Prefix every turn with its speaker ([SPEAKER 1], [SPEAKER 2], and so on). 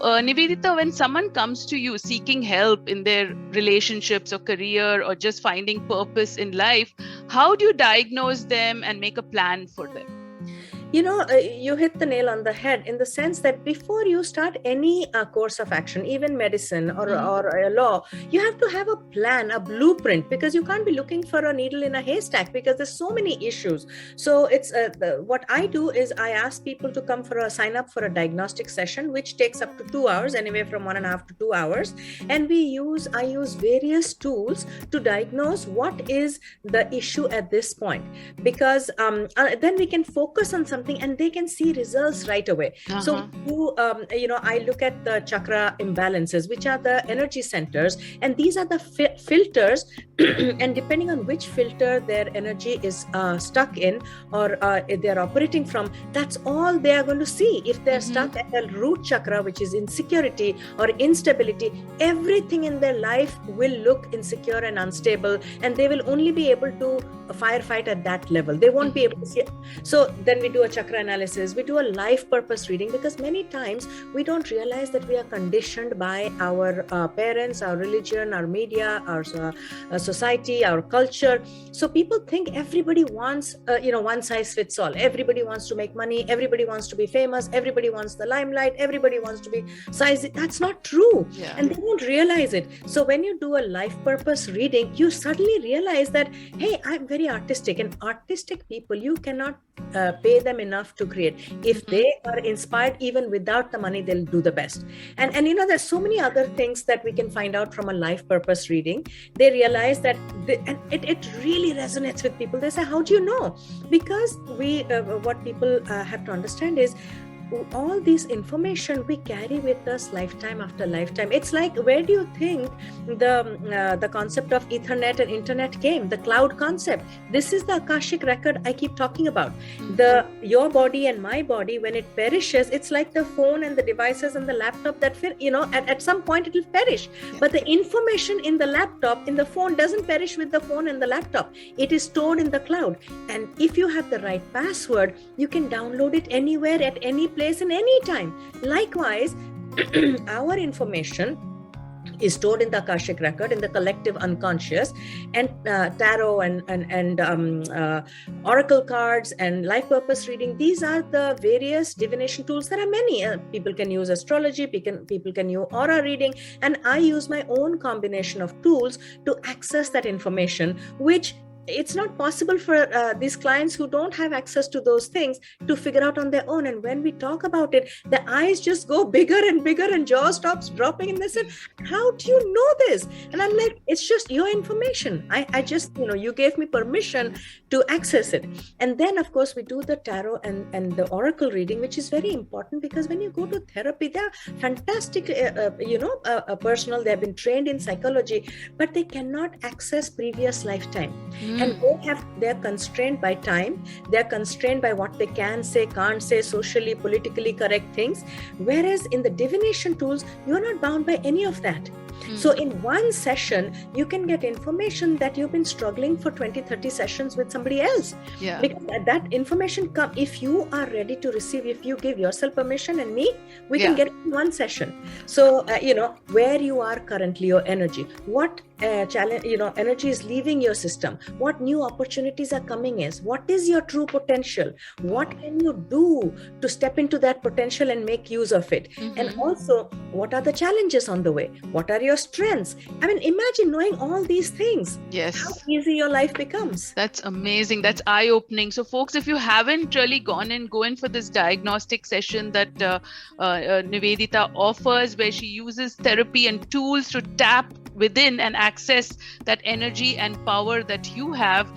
[SPEAKER 1] Nivedita, when someone comes to you seeking help in their relationships or career or just finding purpose in life, how do you diagnose them and make a plan for them?
[SPEAKER 2] You hit the nail on the head in the sense that before you start any course of action, even medicine or law, you have to have a plan, a blueprint, because you can't be looking for a needle in a haystack because there's so many issues. So it's what I do is I ask people to come for a sign up for a diagnostic session, which takes up to 2 hours, anywhere from 1.5 to 2 hours. And I use various tools to diagnose what is the issue at this point, because then we can focus on something and they can see results right away. So I look at the chakra imbalances, which are the energy centers, and these are the filters and depending on which filter their energy is stuck in or they're operating from, that's all they are going to see. If they're stuck at the root chakra, which is insecurity or instability, everything in their life will look insecure and unstable, and they will only be able to firefight at that level. They won't be able to see it. So then we do a chakra analysis, we do a life purpose reading, because many times we don't realize that we are conditioned by our parents, our religion, our media, our society, our culture. So people think everybody wants one size fits all. Everybody wants to make money, everybody wants to be famous, everybody wants the limelight, everybody wants to be size. That's not true. And they don't realize it. So when you do a life purpose reading, you suddenly realize that, hey, I'm very artistic, and artistic people, you cannot pay them enough to create. If they are inspired, even without the money, they'll do the best. And there's so many other things that we can find out from a life purpose reading. They realize that and it really resonates with people. They say, how do you know? Because what people have to understand is all this information we carry with us lifetime after lifetime. It's like, where do you think the concept of Ethernet and internet came? The cloud concept. This is the Akashic record I keep talking about. Your body and my body, when it perishes, it's like the phone and the devices and the laptop that at some point it will perish. But the information in the laptop, in the phone, doesn't perish with the phone and the laptop. It is stored in the cloud. And if you have the right password, you can download it anywhere, at any place, and any time. Likewise, our information is stored in the Akashic record, in the collective unconscious, and tarot and oracle cards and life purpose reading. These are the various divination tools. There are many. People can use astrology, people can use aura reading, and I use my own combination of tools to access that information, which it's not possible for these clients who don't have access to those things to figure out on their own. And when we talk about it, the eyes just go bigger and bigger and jaw stops dropping, and they said, how do you know this? And I'm like, it's just your information. I just, you gave me permission to access it. And then of course we do the tarot and the oracle reading, which is very important, because when you go to therapy, they're fantastic personnel. They've been trained in psychology, but they cannot access previous lifetime. And they're constrained by time, they're constrained by what they can say, can't say, socially, politically correct things. Whereas in the divination tools, you're not bound by any of that. So in one session, you can get information that you've been struggling for 20-30 sessions with somebody else. Because that information if you are ready to receive, if you give yourself permission and me, we can get in one session. So, where you are currently, your energy, what challenge, energy is leaving your system, what new opportunities are coming in, what is your true potential, what can you do to step into that potential and make use of it, and also what are the challenges on the way, what are your strengths. I mean, imagine knowing all these things. How easy your life becomes.
[SPEAKER 1] That's amazing. That's eye-opening. So folks, if you haven't really go in for this diagnostic session that Nivedita offers, where she uses therapy and tools to tap within and access that energy and power that you have,